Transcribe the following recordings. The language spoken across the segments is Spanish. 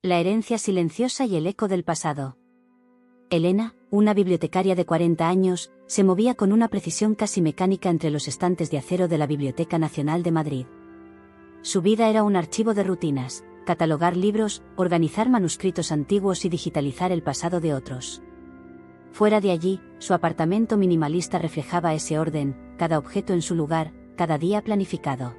La herencia silenciosa y el eco del pasado. Elena, una bibliotecaria de 40 años, se movía con una precisión casi mecánica entre los estantes de acero de la Biblioteca Nacional de Madrid. Su vida era un archivo de rutinas: catalogar libros, organizar manuscritos antiguos y digitalizar el pasado de otros. Fuera de allí, su apartamento minimalista reflejaba ese orden, cada objeto en su lugar, cada día planificado.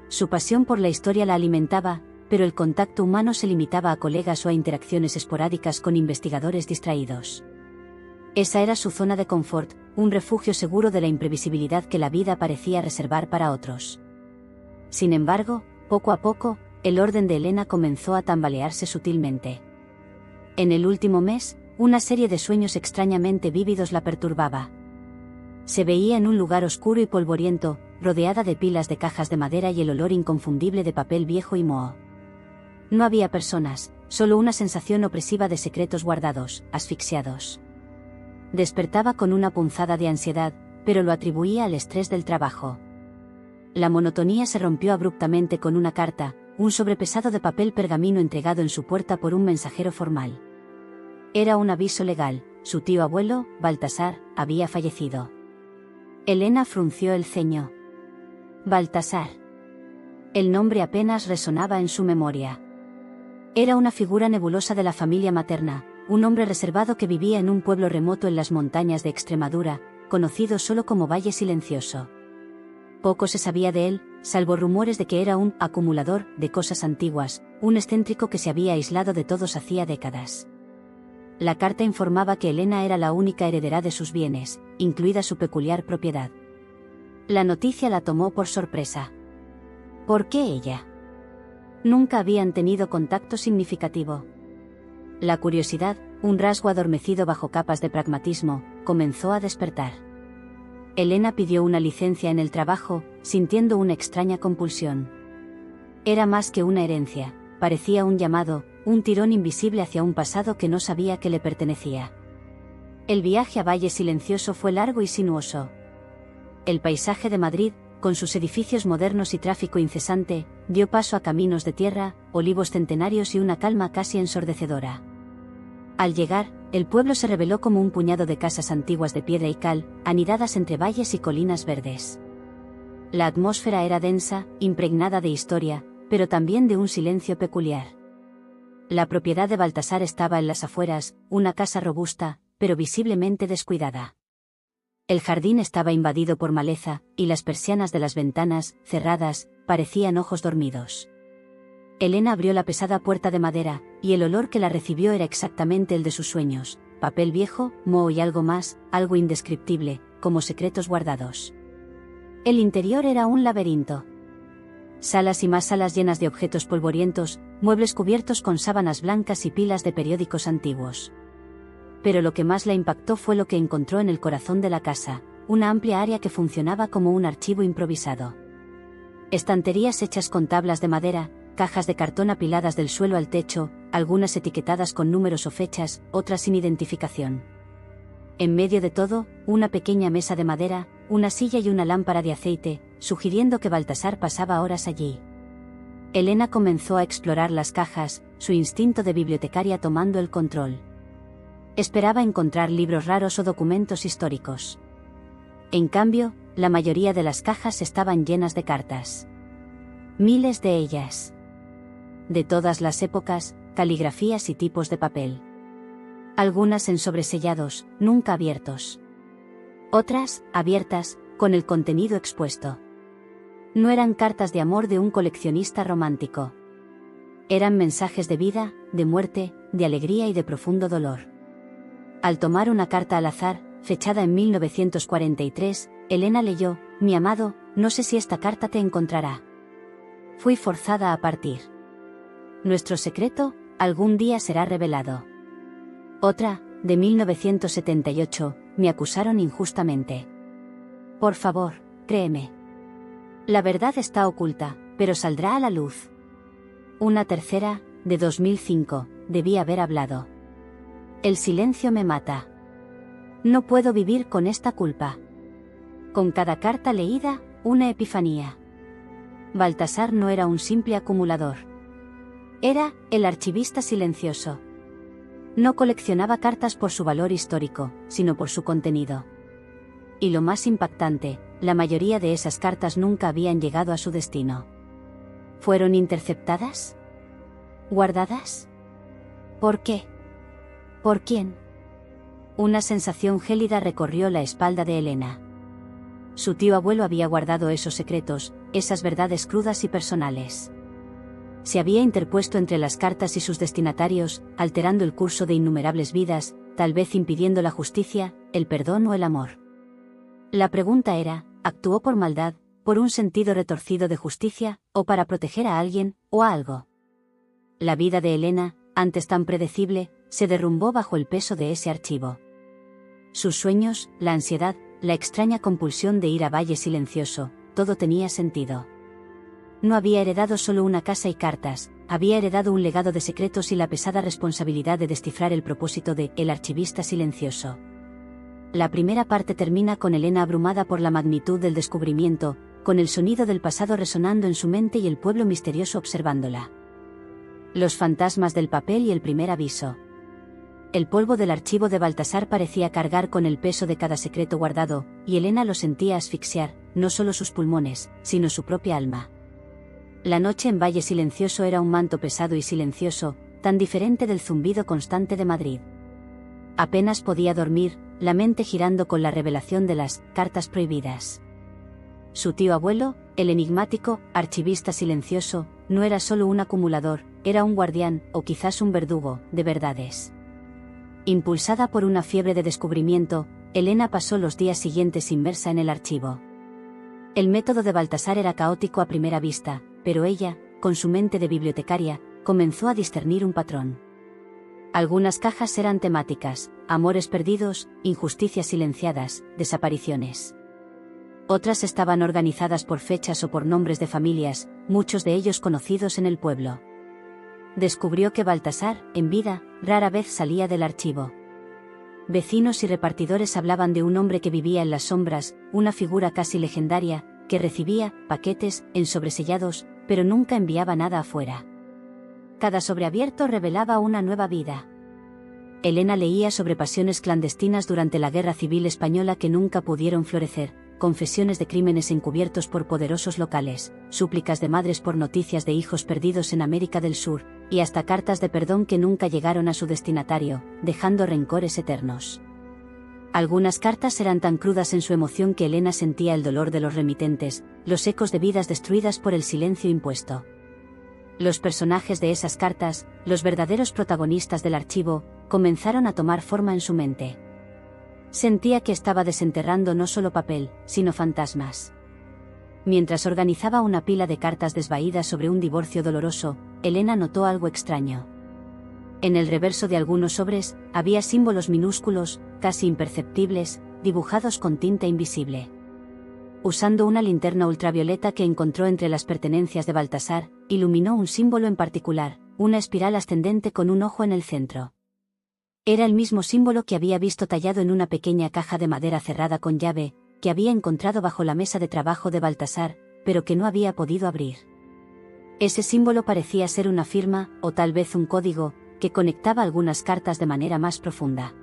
Su pasión por la historia la alimentaba, pero el contacto humano se limitaba a colegas o a interacciones esporádicas con investigadores distraídos. Esa era su zona de confort, un refugio seguro de la imprevisibilidad que la vida parecía reservar para otros. Sin embargo, poco a poco, el orden de Elena comenzó a tambalearse sutilmente. En el último mes, una serie de sueños extrañamente vívidos la perturbaba. Se veía en un lugar oscuro y polvoriento, rodeada de pilas de cajas de madera y el olor inconfundible de papel viejo y moho. No había personas, solo una sensación opresiva de secretos guardados, asfixiados. Despertaba con una punzada de ansiedad, pero lo atribuía al estrés del trabajo. La monotonía se rompió abruptamente con una carta, un sobrepesado de papel pergamino entregado en su puerta por un mensajero formal. Era un aviso legal: su tío abuelo, Baltasar, había fallecido. Elena frunció el ceño. Baltasar. El nombre apenas resonaba en su memoria. Era una figura nebulosa de la familia materna, un hombre reservado que vivía en un pueblo remoto en las montañas de Extremadura, conocido solo como Valle Silencioso. Poco se sabía de él, salvo rumores de que era un acumulador de cosas antiguas, un excéntrico que se había aislado de todos hacía décadas. La carta informaba que Elena era la única heredera de sus bienes, incluida su peculiar propiedad. La noticia la tomó por sorpresa. ¿Por qué ella? Nunca habían tenido contacto significativo. La curiosidad, un rasgo adormecido bajo capas de pragmatismo, comenzó a despertar. Elena pidió una licencia en el trabajo, sintiendo una extraña compulsión. Era más que una herencia, parecía un llamado, un tirón invisible hacia un pasado que no sabía que le pertenecía. El viaje a Valle Silencioso fue largo y sinuoso. El paisaje de Madrid, con sus edificios modernos y tráfico incesante, dio paso a caminos de tierra, olivos centenarios y una calma casi ensordecedora. Al llegar, el pueblo se reveló como un puñado de casas antiguas de piedra y cal, anidadas entre valles y colinas verdes. La atmósfera era densa, impregnada de historia, pero también de un silencio peculiar. La propiedad de Baltasar estaba en las afueras, una casa robusta, pero visiblemente descuidada. El jardín estaba invadido por maleza, y las persianas de las ventanas, cerradas, parecían ojos dormidos. Elena abrió la pesada puerta de madera, y el olor que la recibió era exactamente el de sus sueños: papel viejo, moho y algo más, algo indescriptible, como secretos guardados. El interior era un laberinto. Salas y más salas llenas de objetos polvorientos, muebles cubiertos con sábanas blancas y pilas de periódicos antiguos. Pero lo que más la impactó fue lo que encontró en el corazón de la casa, una amplia área que funcionaba como un archivo improvisado. Estanterías hechas con tablas de madera, cajas de cartón apiladas del suelo al techo, algunas etiquetadas con números o fechas, otras sin identificación. En medio de todo, una pequeña mesa de madera, una silla y una lámpara de aceite, sugiriendo que Baltasar pasaba horas allí. Elena comenzó a explorar las cajas, su instinto de bibliotecaria tomando el control. Esperaba encontrar libros raros o documentos históricos. En cambio, la mayoría de las cajas estaban llenas de cartas. Miles de ellas. De todas las épocas, caligrafías y tipos de papel. Algunas en sobresellados, nunca abiertos. Otras, abiertas, con el contenido expuesto. No eran cartas de amor de un coleccionista romántico. Eran mensajes de vida, de muerte, de alegría y de profundo dolor. Al tomar una carta al azar, fechada en 1943, Elena leyó: «Mi amado, no sé si esta carta te encontrará. Fui forzada a partir. Nuestro secreto, algún día será revelado». Otra, de 1978, «Me acusaron injustamente. Por favor, créeme. La verdad está oculta, pero saldrá a la luz». Una tercera, de 2005, «Debí haber hablado. El silencio me mata. No puedo vivir con esta culpa». Con cada carta leída, una epifanía. Baltasar no era un simple acumulador. Era el archivista silencioso. No coleccionaba cartas por su valor histórico, sino por su contenido. Y lo más impactante, la mayoría de esas cartas nunca habían llegado a su destino. ¿Fueron interceptadas? ¿Guardadas? ¿Por qué? ¿Por quién? Una sensación gélida recorrió la espalda de Elena. Su tío abuelo había guardado esos secretos, esas verdades crudas y personales. Se había interpuesto entre las cartas y sus destinatarios, alterando el curso de innumerables vidas, tal vez impidiendo la justicia, el perdón o el amor. La pregunta era, ¿actuó por maldad, por un sentido retorcido de justicia, o para proteger a alguien, o a algo? La vida de Elena, antes tan predecible, se derrumbó bajo el peso de ese archivo. Sus sueños, la ansiedad, la extraña compulsión de ir a Valle Silencioso, todo tenía sentido. No había heredado solo una casa y cartas, había heredado un legado de secretos y la pesada responsabilidad de descifrar el propósito de El archivista silencioso. La primera parte termina con Elena abrumada por la magnitud del descubrimiento, con el sonido del pasado resonando en su mente y el pueblo misterioso observándola. Los fantasmas del papel y el primer aviso. El polvo del archivo de Baltasar parecía cargar con el peso de cada secreto guardado, y Elena lo sentía asfixiar, no solo sus pulmones, sino su propia alma. La noche en Valle Silencioso era un manto pesado y silencioso, tan diferente del zumbido constante de Madrid. Apenas podía dormir, la mente girando con la revelación de las cartas prohibidas. Su tío abuelo, el enigmático archivista silencioso, no era solo un acumulador, era un guardián, o quizás un verdugo, de verdades. Impulsada por una fiebre de descubrimiento, Elena pasó los días siguientes inmersa en el archivo. El método de Baltasar era caótico a primera vista, pero ella, con su mente de bibliotecaria, comenzó a discernir un patrón. Algunas cajas eran temáticas, amores perdidos, injusticias silenciadas, desapariciones. Otras estaban organizadas por fechas o por nombres de familias, muchos de ellos conocidos en el pueblo. Descubrió que Baltasar, en vida, rara vez salía del archivo. Vecinos y repartidores hablaban de un hombre que vivía en las sombras, una figura casi legendaria, que recibía paquetes en sobresellados, pero nunca enviaba nada afuera. Cada sobreabierto revelaba una nueva vida. Elena leía sobre pasiones clandestinas durante la Guerra Civil Española que nunca pudieron florecer, confesiones de crímenes encubiertos por poderosos locales, súplicas de madres por noticias de hijos perdidos en América del Sur, y hasta cartas de perdón que nunca llegaron a su destinatario, dejando rencores eternos. Algunas cartas eran tan crudas en su emoción que Elena sentía el dolor de los remitentes, los ecos de vidas destruidas por el silencio impuesto. Los personajes de esas cartas, los verdaderos protagonistas del archivo, comenzaron a tomar forma en su mente. Sentía que estaba desenterrando no solo papel, sino fantasmas. Mientras organizaba una pila de cartas desvaídas sobre un divorcio doloroso, Elena notó algo extraño. En el reverso de algunos sobres, había símbolos minúsculos, casi imperceptibles, dibujados con tinta invisible. Usando una linterna ultravioleta que encontró entre las pertenencias de Baltasar, iluminó un símbolo en particular, una espiral ascendente con un ojo en el centro. Era el mismo símbolo que había visto tallado en una pequeña caja de madera cerrada con llave, que había encontrado bajo la mesa de trabajo de Baltasar, pero que no había podido abrir. Ese símbolo parecía ser una firma, o tal vez un código, que conectaba algunas cartas de manera más profunda.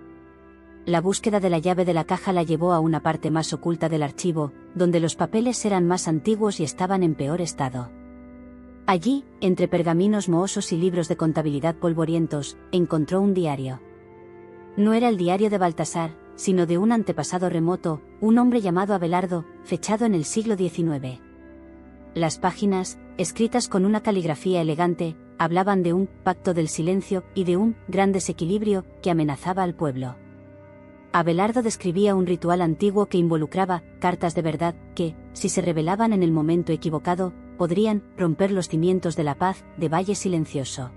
La búsqueda de la llave de la caja la llevó a una parte más oculta del archivo, donde los papeles eran más antiguos y estaban en peor estado. Allí, entre pergaminos mohosos y libros de contabilidad polvorientos, encontró un diario. No era el diario de Baltasar, sino de un antepasado remoto, un hombre llamado Abelardo, fechado en el siglo XIX. Las páginas, escritas con una caligrafía elegante, hablaban de un pacto del silencio y de un gran desequilibrio que amenazaba al pueblo. Abelardo describía un ritual antiguo que involucraba cartas de verdad que, si se revelaban en el momento equivocado, podrían romper los cimientos de la paz de Valle Silencioso.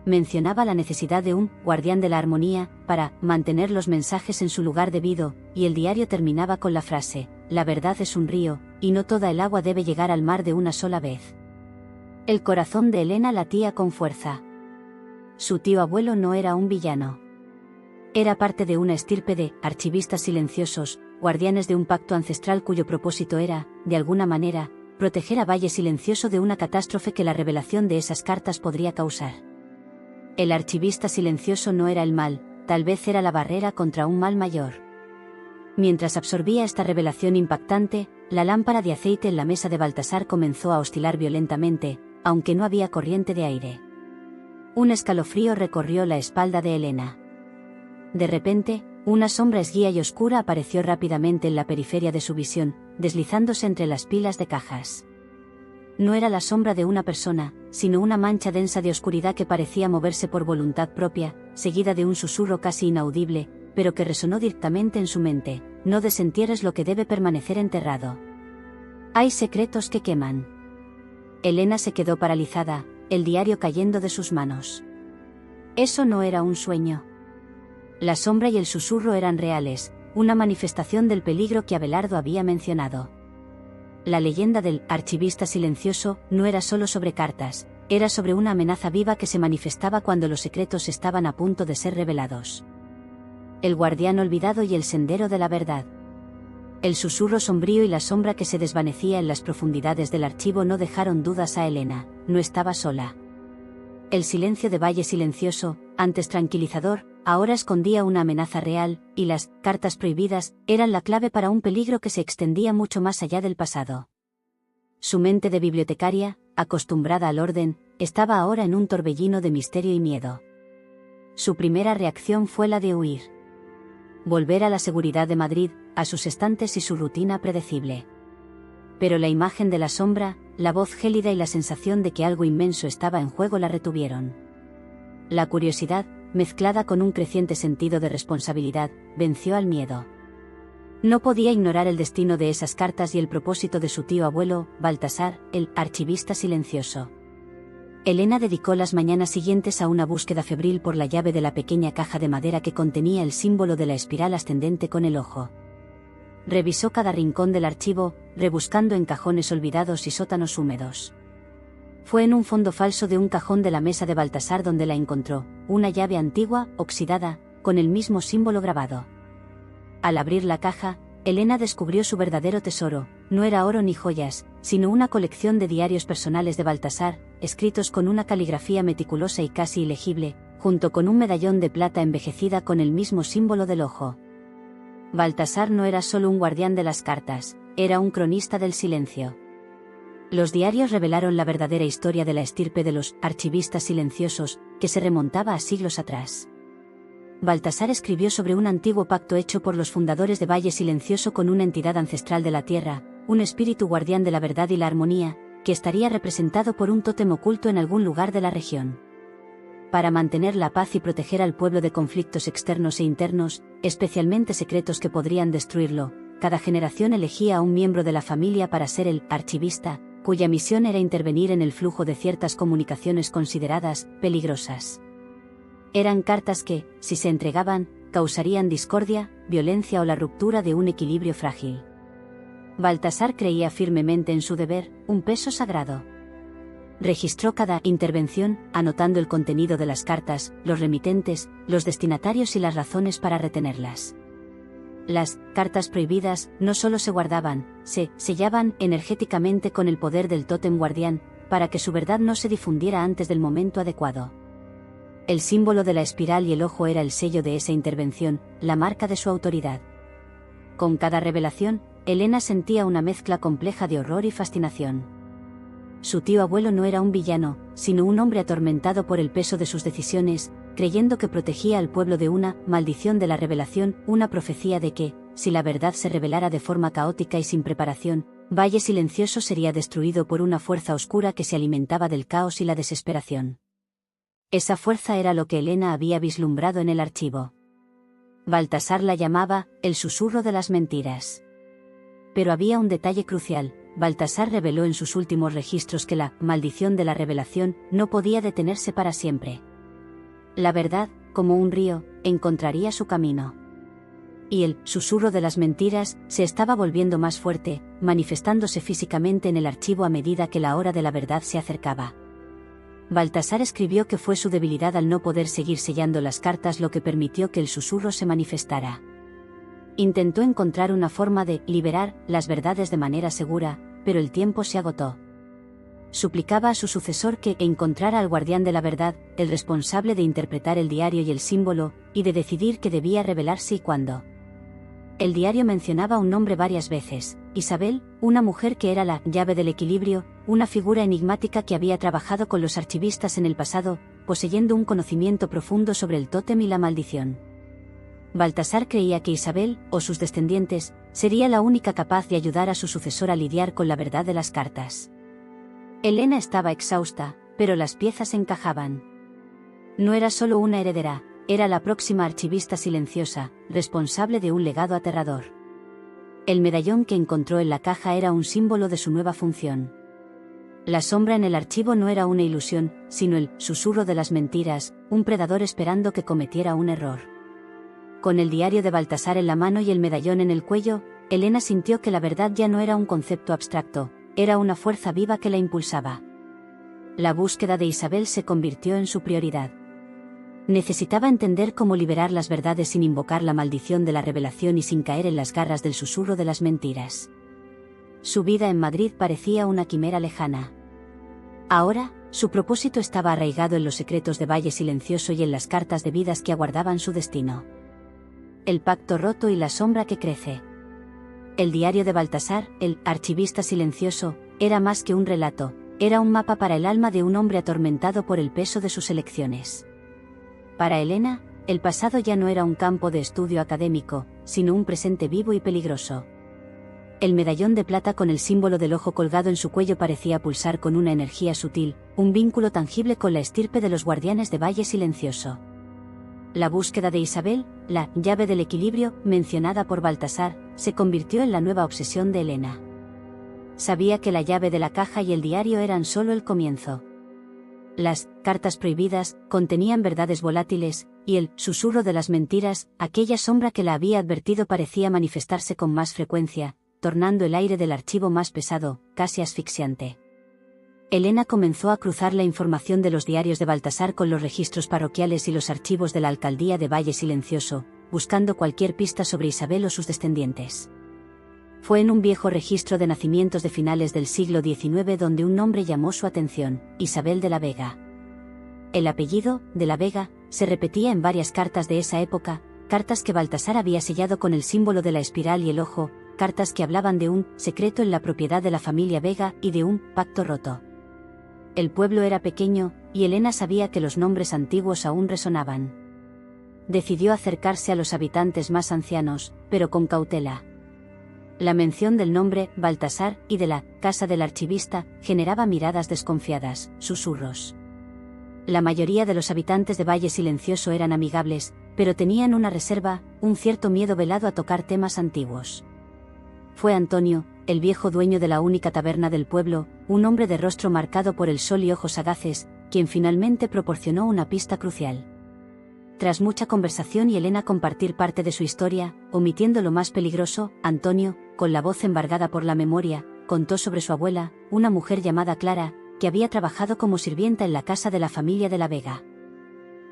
Mencionaba la necesidad de un guardián de la armonía para mantener los mensajes en su lugar debido, y el diario terminaba con la frase: la verdad es un río, y no toda el agua debe llegar al mar de una sola vez. El corazón de Elena latía con fuerza. Su tío abuelo no era un villano. Era parte de una estirpe de archivistas silenciosos, guardianes de un pacto ancestral cuyo propósito era, de alguna manera, proteger a Valle Silencioso de una catástrofe que la revelación de esas cartas podría causar. El archivista silencioso no era el mal, tal vez era la barrera contra un mal mayor. Mientras absorbía esta revelación impactante, la lámpara de aceite en la mesa de Baltasar comenzó a oscilar violentamente, aunque no había corriente de aire. Un escalofrío recorrió la espalda de Elena. De repente, una sombra esguía y oscura apareció rápidamente en la periferia de su visión, deslizándose entre las pilas de cajas. No era la sombra de una persona, sino una mancha densa de oscuridad que parecía moverse por voluntad propia, seguida de un susurro casi inaudible, pero que resonó directamente en su mente: no desentierres lo que debe permanecer enterrado. Hay secretos que queman. Elena se quedó paralizada, el diario cayendo de sus manos. Eso no era un sueño. La sombra y el susurro eran reales, una manifestación del peligro que Abelardo había mencionado. La leyenda del archivista silencioso no era solo sobre cartas, era sobre una amenaza viva que se manifestaba cuando los secretos estaban a punto de ser revelados. El guardián olvidado y el sendero de la verdad. El susurro sombrío y la sombra que se desvanecía en las profundidades del archivo no dejaron dudas a Elena: no estaba sola. El silencio de Valle Silencioso, antes tranquilizador, ahora escondía una amenaza real, y las cartas prohibidas eran la clave para un peligro que se extendía mucho más allá del pasado. Su mente de bibliotecaria, acostumbrada al orden, estaba ahora en un torbellino de misterio y miedo. Su primera reacción fue la de huir. Volver a la seguridad de Madrid, a sus estantes y su rutina predecible. Pero la imagen de la sombra, la voz gélida y la sensación de que algo inmenso estaba en juego la retuvieron. La curiosidad, mezclada con un creciente sentido de responsabilidad, venció al miedo. No podía ignorar el destino de esas cartas y el propósito de su tío abuelo, Baltasar, el archivista silencioso. Elena dedicó las mañanas siguientes a una búsqueda febril por la llave de la pequeña caja de madera que contenía el símbolo de la espiral ascendente con el ojo. Revisó cada rincón del archivo, rebuscando en cajones olvidados y sótanos húmedos. Fue en un fondo falso de un cajón de la mesa de Baltasar donde la encontró, una llave antigua, oxidada, con el mismo símbolo grabado. Al abrir la caja, Elena descubrió su verdadero tesoro: no era oro ni joyas, sino una colección de diarios personales de Baltasar, escritos con una caligrafía meticulosa y casi ilegible, junto con un medallón de plata envejecida con el mismo símbolo del ojo. Baltasar no era solo un guardián de las cartas, era un cronista del silencio. Los diarios revelaron la verdadera historia de la estirpe de los archivistas silenciosos, que se remontaba a siglos atrás. Baltasar escribió sobre un antiguo pacto hecho por los fundadores de Valle Silencioso con una entidad ancestral de la tierra, un espíritu guardián de la verdad y la armonía, que estaría representado por un tótem oculto en algún lugar de la región. Para mantener la paz y proteger al pueblo de conflictos externos e internos, especialmente secretos que podrían destruirlo, cada generación elegía a un miembro de la familia para ser el archivista, cuya misión era intervenir en el flujo de ciertas comunicaciones consideradas peligrosas. Eran cartas que, si se entregaban, causarían discordia, violencia o la ruptura de un equilibrio frágil. Baltasar creía firmemente en su deber, un peso sagrado. Registró cada intervención, anotando el contenido de las cartas, los remitentes, los destinatarios y las razones para retenerlas. Las cartas prohibidas no solo se guardaban, se sellaban energéticamente con el poder del tótem guardián, para que su verdad no se difundiera antes del momento adecuado. El símbolo de la espiral y el ojo era el sello de esa intervención, la marca de su autoridad. Con cada revelación, Elena sentía una mezcla compleja de horror y fascinación. Su tío abuelo no era un villano, sino un hombre atormentado por el peso de sus decisiones, creyendo que protegía al pueblo de una maldición de la revelación, una profecía de que, si la verdad se revelara de forma caótica y sin preparación, Valle Silencioso sería destruido por una fuerza oscura que se alimentaba del caos y la desesperación. Esa fuerza era lo que Elena había vislumbrado en el archivo. Baltasar la llamaba el susurro de las mentiras. Pero había un detalle crucial: Baltasar reveló en sus últimos registros que la maldición de la revelación no podía detenerse para siempre. La verdad, como un río, encontraría su camino. Y el susurro de las mentiras se estaba volviendo más fuerte, manifestándose físicamente en el archivo a medida que la hora de la verdad se acercaba. Baltasar escribió que fue su debilidad al no poder seguir sellando las cartas lo que permitió que el susurro se manifestara. Intentó encontrar una forma de liberar las verdades de manera segura, pero el tiempo se agotó. Suplicaba a su sucesor que encontrara al guardián de la verdad, el responsable de interpretar el diario y el símbolo, y de decidir qué debía revelarse y cuándo. El diario mencionaba un nombre varias veces: Isabel, una mujer que era la llave del equilibrio, una figura enigmática que había trabajado con los archivistas en el pasado, poseyendo un conocimiento profundo sobre el tótem y la maldición. Baltasar creía que Isabel, o sus descendientes, sería la única capaz de ayudar a su sucesor a lidiar con la verdad de las cartas. Elena estaba exhausta, pero las piezas encajaban. No era solo una heredera, era la próxima archivista silenciosa, responsable de un legado aterrador. El medallón que encontró en la caja era un símbolo de su nueva función. La sombra en el archivo no era una ilusión, sino el susurro de las mentiras, un predador esperando que cometiera un error. Con el diario de Baltasar en la mano y el medallón en el cuello, Elena sintió que la verdad ya no era un concepto abstracto, era una fuerza viva que la impulsaba. La búsqueda de Isabel se convirtió en su prioridad. Necesitaba entender cómo liberar las verdades sin invocar la maldición de la revelación y sin caer en las garras del susurro de las mentiras. Su vida en Madrid parecía una quimera lejana. Ahora, su propósito estaba arraigado en los secretos de Valle Silencioso y en las cartas de vidas que aguardaban su destino. El pacto roto y la sombra que crece. El diario de Baltasar, el archivista silencioso, era más que un relato, era un mapa para el alma de un hombre atormentado por el peso de sus elecciones. Para Elena, el pasado ya no era un campo de estudio académico, sino un presente vivo y peligroso. El medallón de plata con el símbolo del ojo colgado en su cuello parecía pulsar con una energía sutil, un vínculo tangible con la estirpe de los guardianes de Valle Silencioso. La búsqueda de Isabel, la llave del equilibrio, mencionada por Baltasar, se convirtió en la nueva obsesión de Elena. Sabía que la llave de la caja y el diario eran solo el comienzo. Las cartas prohibidas contenían verdades volátiles, y el susurro de las mentiras, aquella sombra que la había advertido, parecía manifestarse con más frecuencia, tornando el aire del archivo más pesado, casi asfixiante. Elena comenzó a cruzar la información de los diarios de Baltasar con los registros parroquiales y los archivos de la alcaldía de Valle Silencioso, buscando cualquier pista sobre Isabel o sus descendientes. Fue en un viejo registro de nacimientos de finales del siglo XIX donde un nombre llamó su atención: Isabel de la Vega. El apellido, de la Vega, se repetía en varias cartas de esa época, cartas que Baltasar había sellado con el símbolo de la espiral y el ojo, cartas que hablaban de un secreto en la propiedad de la familia Vega y de un pacto roto. El pueblo era pequeño, y Elena sabía que los nombres antiguos aún resonaban. Decidió acercarse a los habitantes más ancianos, pero con cautela. La mención del nombre Baltasar y de la casa del archivista generaba miradas desconfiadas, susurros. La mayoría de los habitantes de Valle Silencioso eran amigables, pero tenían una reserva, un cierto miedo velado a tocar temas antiguos. Fue Antonio, el viejo dueño de la única taberna del pueblo, un hombre de rostro marcado por el sol y ojos sagaces, quien finalmente proporcionó una pista crucial. Tras mucha conversación y Elena compartir parte de su historia, omitiendo lo más peligroso, Antonio, con la voz embargada por la memoria, contó sobre su abuela, una mujer llamada Clara, que había trabajado como sirvienta en la casa de la familia de la Vega.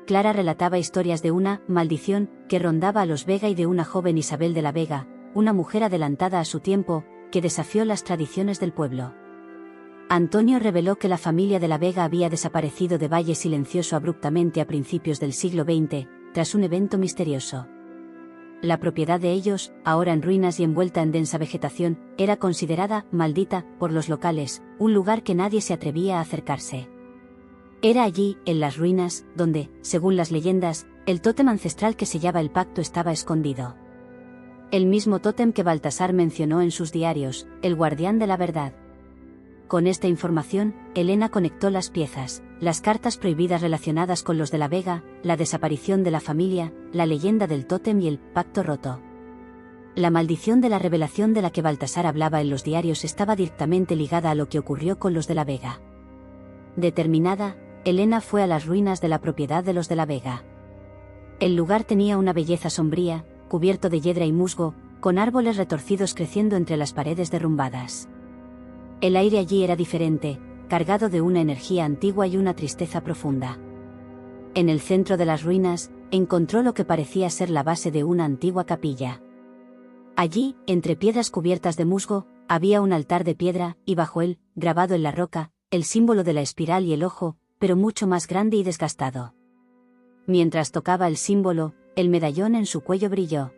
Clara relataba historias de una maldición que rondaba a los Vega y de una joven Isabel de la Vega, una mujer adelantada a su tiempo, que desafió las tradiciones del pueblo. Antonio reveló que la familia de la Vega había desaparecido de Valle Silencioso abruptamente a principios del siglo XX, tras un evento misterioso. La propiedad de ellos, ahora en ruinas y envuelta en densa vegetación, era considerada maldita por los locales, un lugar que nadie se atrevía a acercarse. Era allí, en las ruinas, donde, según las leyendas, el tótem ancestral que sellaba el pacto estaba escondido. El mismo tótem que Baltasar mencionó en sus diarios, el guardián de la verdad. Con esta información, Elena conectó las piezas, las cartas prohibidas relacionadas con los de la Vega, la desaparición de la familia, la leyenda del tótem y el pacto roto. La maldición de la revelación de la que Baltasar hablaba en los diarios estaba directamente ligada a lo que ocurrió con los de la Vega. Determinada, Elena fue a las ruinas de la propiedad de los de la Vega. El lugar tenía una belleza sombría, cubierto de hiedra y musgo, con árboles retorcidos creciendo entre las paredes derrumbadas. El aire allí era diferente, cargado de una energía antigua y una tristeza profunda. En el centro de las ruinas, encontró lo que parecía ser la base de una antigua capilla. Allí, entre piedras cubiertas de musgo, Había un altar de piedra, y bajo él, grabado en la roca, el símbolo de la espiral y el ojo, pero mucho más grande y desgastado. Mientras tocaba el símbolo, el medallón en su cuello brilló.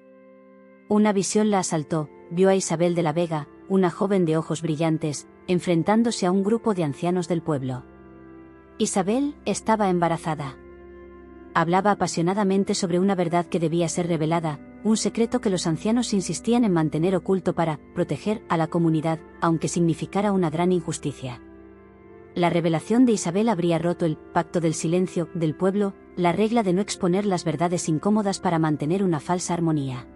Una visión la asaltó, vio a Isabel de la Vega, una joven de ojos brillantes, enfrentándose a un grupo de ancianos del pueblo. Isabel estaba embarazada. Hablaba apasionadamente sobre una verdad que debía ser revelada, un secreto que los ancianos insistían en mantener oculto para proteger a la comunidad, aunque significara una gran injusticia. La revelación de Isabel habría roto el pacto del silencio del pueblo, la regla de no exponer las verdades incómodas para mantener una falsa armonía.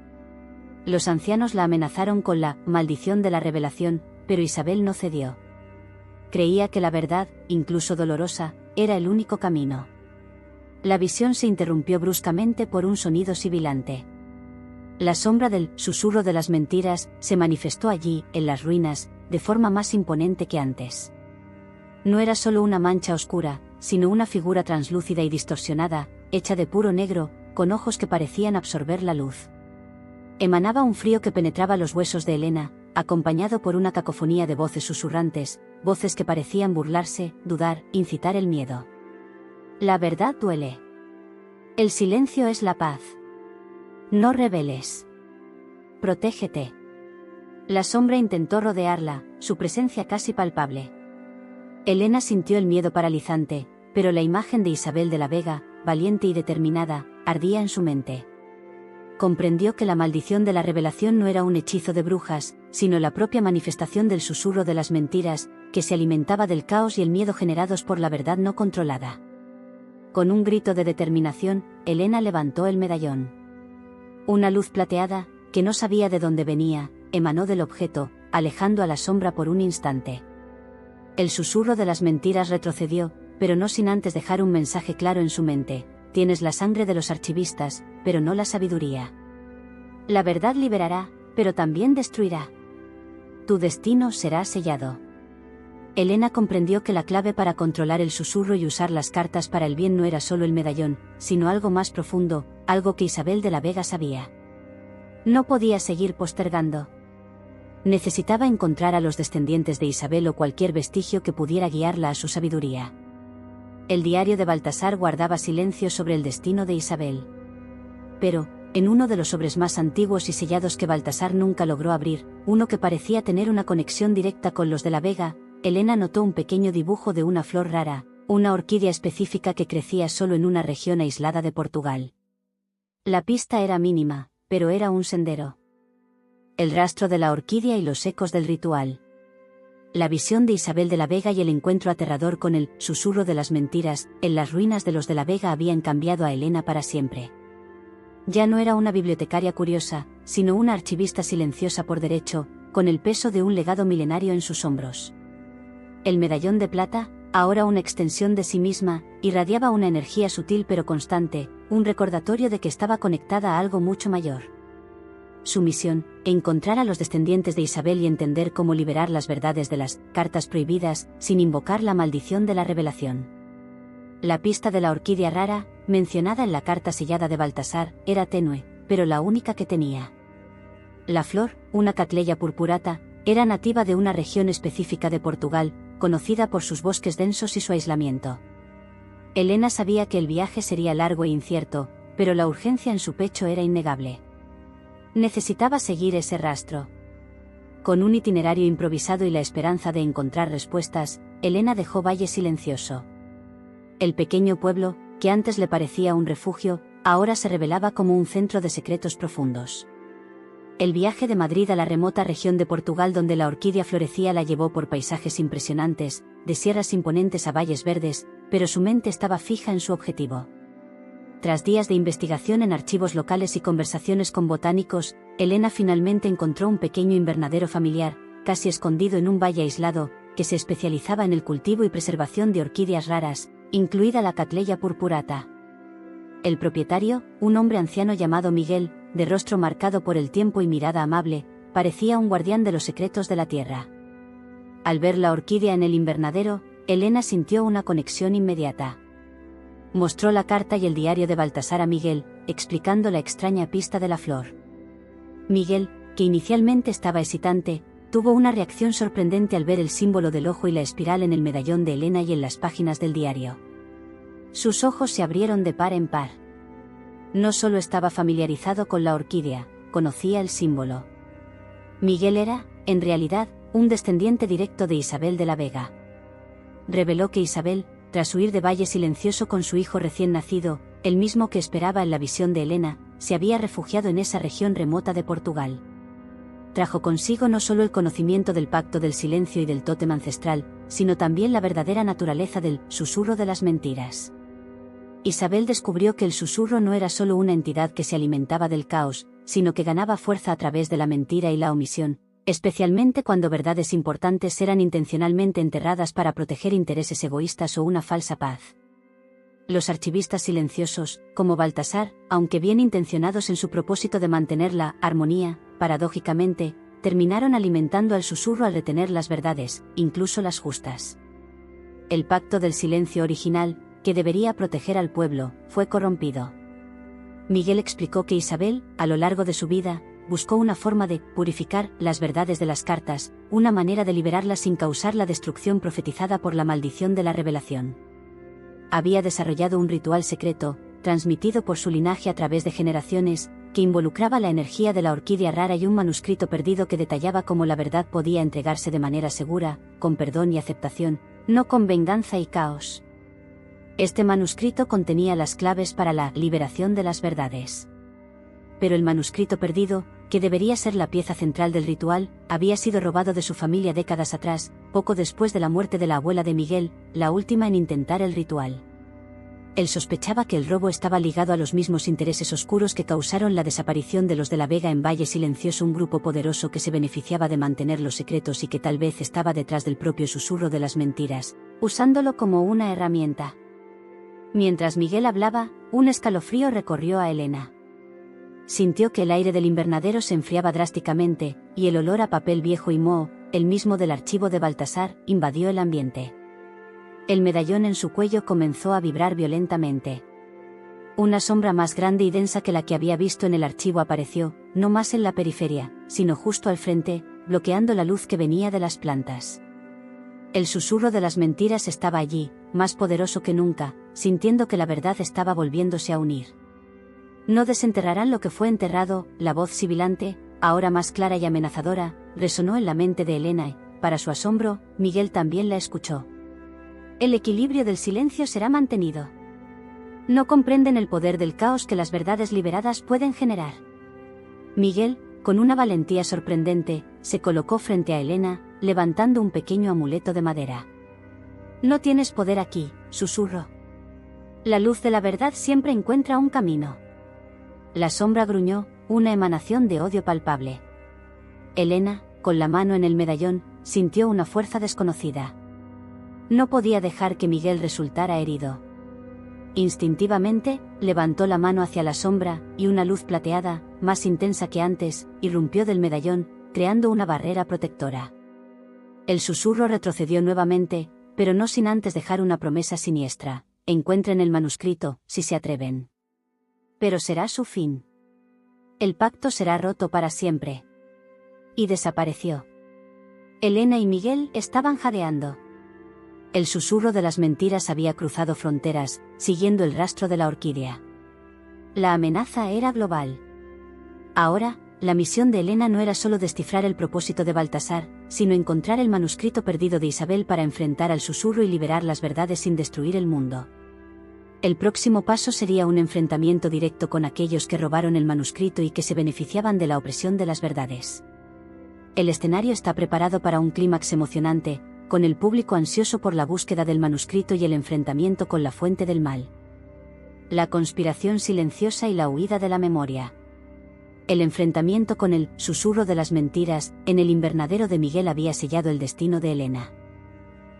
Los ancianos la amenazaron con la maldición de la revelación, pero Isabel no cedió. Creía que la verdad, incluso dolorosa, era el único camino. La visión se interrumpió bruscamente por un sonido sibilante. La sombra del susurro de las mentiras se manifestó allí, en las ruinas, de forma más imponente que antes. No era solo una mancha oscura, sino una figura translúcida y distorsionada, hecha de puro negro, con ojos que parecían absorber la luz. Emanaba un frío que penetraba los huesos de Elena, acompañado por una cacofonía de voces susurrantes, voces que parecían burlarse, dudar, incitar el miedo. La verdad duele. El silencio es la paz. No reveles. Protégete. La sombra intentó rodearla, su presencia casi palpable. Elena sintió el miedo paralizante, pero la imagen de Isabel de la Vega, valiente y determinada, ardía en su mente. Comprendió que la maldición de la revelación no era un hechizo de brujas, sino la propia manifestación del susurro de las mentiras, que se alimentaba del caos y el miedo generados por la verdad no controlada. Con un grito de determinación, Elena levantó el medallón. Una luz plateada, que no sabía de dónde venía, emanó del objeto, alejando a la sombra por un instante. El susurro de las mentiras retrocedió, pero no sin antes dejar un mensaje claro en su mente: tienes la sangre de los archivistas, pero no la sabiduría. La verdad liberará, pero también destruirá. Tu destino será sellado. Elena comprendió que la clave para controlar el susurro y usar las cartas para el bien no era solo el medallón, sino algo más profundo, algo que Isabel de la Vega sabía. No podía seguir postergando. Necesitaba encontrar a los descendientes de Isabel o cualquier vestigio que pudiera guiarla a su sabiduría. El diario de Baltasar guardaba silencio sobre el destino de Isabel. Pero, en uno de los sobres más antiguos y sellados que Baltasar nunca logró abrir, uno que parecía tener una conexión directa con los de la Vega, Elena notó un pequeño dibujo de una flor rara, una orquídea específica que crecía solo en una región aislada de Portugal. La pista era mínima, pero era un sendero. El rastro de la orquídea y los ecos del ritual. La visión de Isabel de la Vega y el encuentro aterrador con el susurro de las mentiras en las ruinas de los de la Vega habían cambiado a Elena para siempre. Ya no era una bibliotecaria curiosa, sino una archivista silenciosa por derecho, con el peso de un legado milenario en sus hombros. El medallón de plata, ahora una extensión de sí misma, irradiaba una energía sutil pero constante, un recordatorio de que estaba conectada a algo mucho mayor. Su misión, encontrar a los descendientes de Isabel y entender cómo liberar las verdades de las cartas prohibidas, sin invocar la maldición de la revelación. La pista de la orquídea rara, mencionada en la carta sellada de Baltasar, era tenue, pero la única que tenía. La flor, una Cattleya purpurata, era nativa de una región específica de Portugal, conocida por sus bosques densos y su aislamiento. Elena sabía que el viaje sería largo e incierto, pero la urgencia en su pecho era innegable. Necesitaba seguir ese rastro. Con un itinerario improvisado y la esperanza de encontrar respuestas, Elena dejó Valle Silencioso. El pequeño pueblo, que antes le parecía un refugio, ahora se revelaba como un centro de secretos profundos. El viaje de Madrid a la remota región de Portugal donde la orquídea florecía la llevó por paisajes impresionantes, de sierras imponentes a valles verdes, pero su mente estaba fija en su objetivo. Tras días de investigación en archivos locales y conversaciones con botánicos, Elena finalmente encontró un pequeño invernadero familiar, casi escondido en un valle aislado, que se especializaba en el cultivo y preservación de orquídeas raras, incluida la Cattleya purpurata. El propietario, un hombre anciano llamado Miguel, de rostro marcado por el tiempo y mirada amable, parecía un guardián de los secretos de la tierra. Al ver la orquídea en el invernadero, Elena sintió una conexión inmediata. Mostró la carta y el diario de Baltasar a Miguel, explicando la extraña pista de la flor. Miguel, que inicialmente estaba hesitante, tuvo una reacción sorprendente al ver el símbolo del ojo y la espiral en el medallón de Elena y en las páginas del diario. Sus ojos se abrieron de par en par. No solo estaba familiarizado con la orquídea, conocía el símbolo. Miguel era, en realidad, un descendiente directo de Isabel de la Vega. Reveló que Isabel, tras huir de Valle Silencioso con su hijo recién nacido, el mismo que esperaba en la visión de Elena, se había refugiado en esa región remota de Portugal. Trajo consigo no solo el conocimiento del pacto del silencio y del tótem ancestral, sino también la verdadera naturaleza del susurro de las mentiras. Isabel descubrió que el susurro no era solo una entidad que se alimentaba del caos, sino que ganaba fuerza a través de la mentira y la omisión, especialmente cuando verdades importantes eran intencionalmente enterradas para proteger intereses egoístas o una falsa paz. Los archivistas silenciosos, como Baltasar, aunque bien intencionados en su propósito de mantener la armonía, paradójicamente, terminaron alimentando al susurro al retener las verdades, incluso las justas. El pacto del silencio original, que debería proteger al pueblo, fue corrompido. Miguel explicó que Isabel, a lo largo de su vida, buscó una forma de purificar las verdades de las cartas, una manera de liberarlas sin causar la destrucción profetizada por la maldición de la revelación. Había desarrollado un ritual secreto, transmitido por su linaje a través de generaciones, que involucraba la energía de la orquídea rara y un manuscrito perdido que detallaba cómo la verdad podía entregarse de manera segura, con perdón y aceptación, no con venganza y caos. Este manuscrito contenía las claves para la liberación de las verdades. Pero el manuscrito perdido, que debería ser la pieza central del ritual, había sido robado de su familia décadas atrás, poco después de la muerte de la abuela de Miguel, la última en intentar el ritual. Él sospechaba que el robo estaba ligado a los mismos intereses oscuros que causaron la desaparición de los de la Vega en Valle Silencioso, un grupo poderoso que se beneficiaba de mantener los secretos y que tal vez estaba detrás del propio susurro de las mentiras, usándolo como una herramienta. Mientras Miguel hablaba, un escalofrío recorrió a Elena. Sintió que el aire del invernadero se enfriaba drásticamente, y el olor a papel viejo y moho, el mismo del archivo de Baltasar, invadió el ambiente. El medallón en su cuello comenzó a vibrar violentamente. Una sombra más grande y densa que la que había visto en el archivo apareció, no más en la periferia, sino justo al frente, bloqueando la luz que venía de las plantas. El susurro de las mentiras estaba allí, más poderoso que nunca, sintiendo que la verdad estaba volviéndose a unir. No desenterrarán lo que fue enterrado, la voz sibilante, ahora más clara y amenazadora, resonó en la mente de Elena y, para su asombro, Miguel también la escuchó. El equilibrio del silencio será mantenido. No comprenden el poder del caos que las verdades liberadas pueden generar. Miguel, con una valentía sorprendente, se colocó frente a Elena, levantando un pequeño amuleto de madera. No tienes poder aquí, susurró. La luz de la verdad siempre encuentra un camino. La sombra gruñó, una emanación de odio palpable. Elena, con la mano en el medallón, sintió una fuerza desconocida. No podía dejar que Miguel resultara herido. Instintivamente, levantó la mano hacia la sombra, y una luz plateada, más intensa que antes, irrumpió del medallón, creando una barrera protectora. El susurro retrocedió nuevamente, pero no sin antes dejar una promesa siniestra: encuentren el manuscrito, si se atreven. Pero será su fin. El pacto será roto para siempre. Y desapareció. Elena y Miguel estaban jadeando. El susurro de las mentiras había cruzado fronteras, siguiendo el rastro de la orquídea. La amenaza era global. Ahora, la misión de Elena no era solo descifrar el propósito de Baltasar, sino encontrar el manuscrito perdido de Isabel para enfrentar al susurro y liberar las verdades sin destruir el mundo. El próximo paso sería un enfrentamiento directo con aquellos que robaron el manuscrito y que se beneficiaban de la opresión de las verdades. El escenario está preparado para un clímax emocionante, con el público ansioso por la búsqueda del manuscrito y el enfrentamiento con la fuente del mal. La conspiración silenciosa y la huida de la memoria. El enfrentamiento con el susurro de las mentiras, en el invernadero de Miguel había sellado el destino de Elena.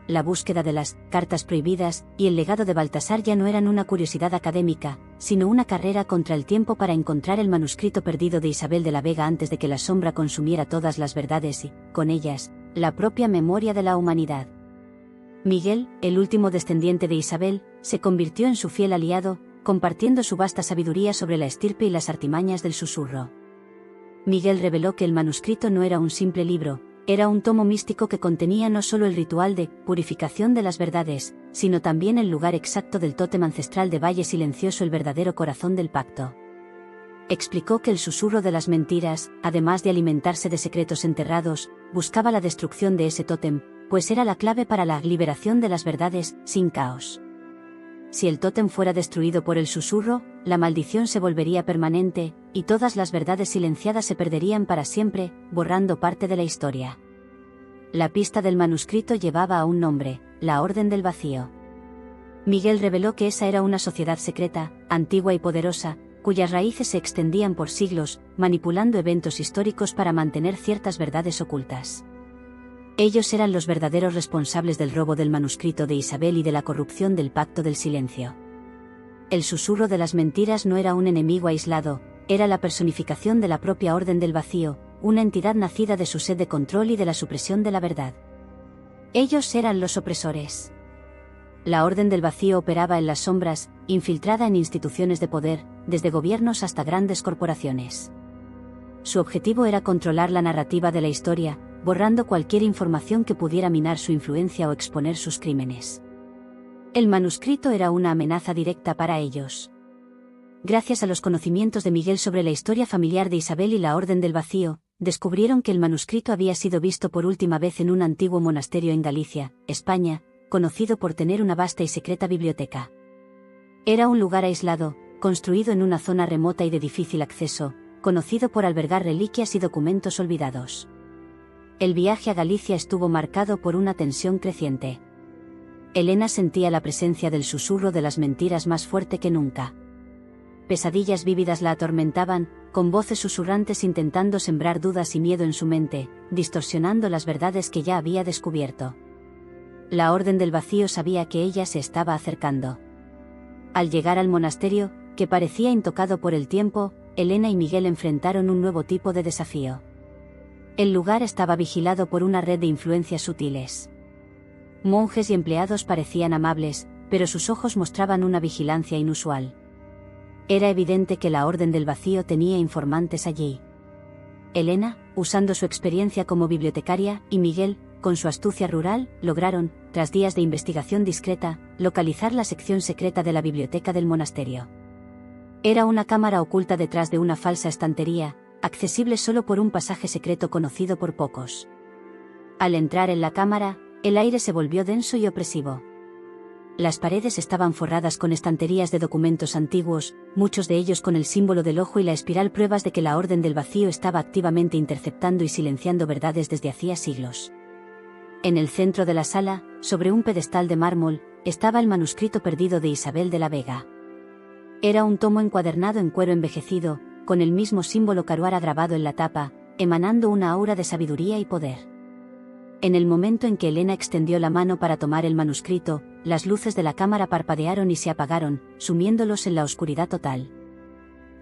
La búsqueda de las cartas prohibidas y el legado de Baltasar ya no eran una curiosidad académica, sino una carrera contra el tiempo para encontrar el manuscrito perdido de Isabel de la Vega antes de que la sombra consumiera todas las verdades y, con ellas, la propia memoria de la humanidad. Miguel, el último descendiente de Isabel, se convirtió en su fiel aliado, compartiendo su vasta sabiduría sobre la estirpe y las artimañas del susurro. Miguel reveló que el manuscrito no era un simple libro, Era un tomo místico que contenía no solo el ritual de purificación de las verdades, sino también el lugar exacto del tótem ancestral de Valle Silencioso, el verdadero corazón del pacto. Explicó que el susurro de las mentiras, además de alimentarse de secretos enterrados, buscaba la destrucción de ese tótem, pues era la clave para la liberación de las verdades, sin caos. Si el tótem fuera destruido por el susurro, la maldición se volvería permanente, y todas las verdades silenciadas se perderían para siempre, borrando parte de la historia. La pista del manuscrito llevaba a un nombre, la Orden del Vacío. Miguel reveló que esa era una sociedad secreta, antigua y poderosa, cuyas raíces se extendían por siglos, manipulando eventos históricos para mantener ciertas verdades ocultas. Ellos eran los verdaderos responsables del robo del manuscrito de Isabel y de la corrupción del Pacto del Silencio. El susurro de las mentiras no era un enemigo aislado, era la personificación de la propia Orden del Vacío, una entidad nacida de su sed de control y de la supresión de la verdad. Ellos eran los opresores. La Orden del Vacío operaba en las sombras, infiltrada en instituciones de poder, desde gobiernos hasta grandes corporaciones. Su objetivo era controlar la narrativa de la historia, borrando cualquier información que pudiera minar su influencia o exponer sus crímenes. El manuscrito era una amenaza directa para ellos. Gracias a los conocimientos de Miguel sobre la historia familiar de Isabel y la Orden del Vacío, descubrieron que el manuscrito había sido visto por última vez en un antiguo monasterio en Galicia, España, conocido por tener una vasta y secreta biblioteca. Era un lugar aislado, construido en una zona remota y de difícil acceso, conocido por albergar reliquias y documentos olvidados. El viaje a Galicia estuvo marcado por una tensión creciente. Elena sentía la presencia del susurro de las mentiras más fuerte que nunca. Pesadillas vívidas la atormentaban, con voces susurrantes intentando sembrar dudas y miedo en su mente, distorsionando las verdades que ya había descubierto. La Orden del Vacío sabía que ella se estaba acercando. Al llegar al monasterio, que parecía intocado por el tiempo, Elena y Miguel enfrentaron un nuevo tipo de desafío. El lugar estaba vigilado por una red de influencias sutiles. Monjes y empleados parecían amables, pero sus ojos mostraban una vigilancia inusual. Era evidente que la Orden del Vacío tenía informantes allí. Elena, usando su experiencia como bibliotecaria, y Miguel, con su astucia rural, lograron, tras días de investigación discreta, localizar la sección secreta de la biblioteca del monasterio. Era una cámara oculta detrás de una falsa estantería, accesible solo por un pasaje secreto conocido por pocos. Al entrar en la cámara, el aire se volvió denso y opresivo. Las paredes estaban forradas con estanterías de documentos antiguos, muchos de ellos con el símbolo del ojo y la espiral, pruebas de que la Orden del Vacío estaba activamente interceptando y silenciando verdades desde hacía siglos. En el centro de la sala, sobre un pedestal de mármol, estaba el manuscrito perdido de Isabel de la Vega. Era un tomo encuadernado en cuero envejecido, con el mismo símbolo caruara grabado en la tapa, emanando una aura de sabiduría y poder. En el momento en que Elena extendió la mano para tomar el manuscrito, las luces de la cámara parpadearon y se apagaron, sumiéndolos en la oscuridad total.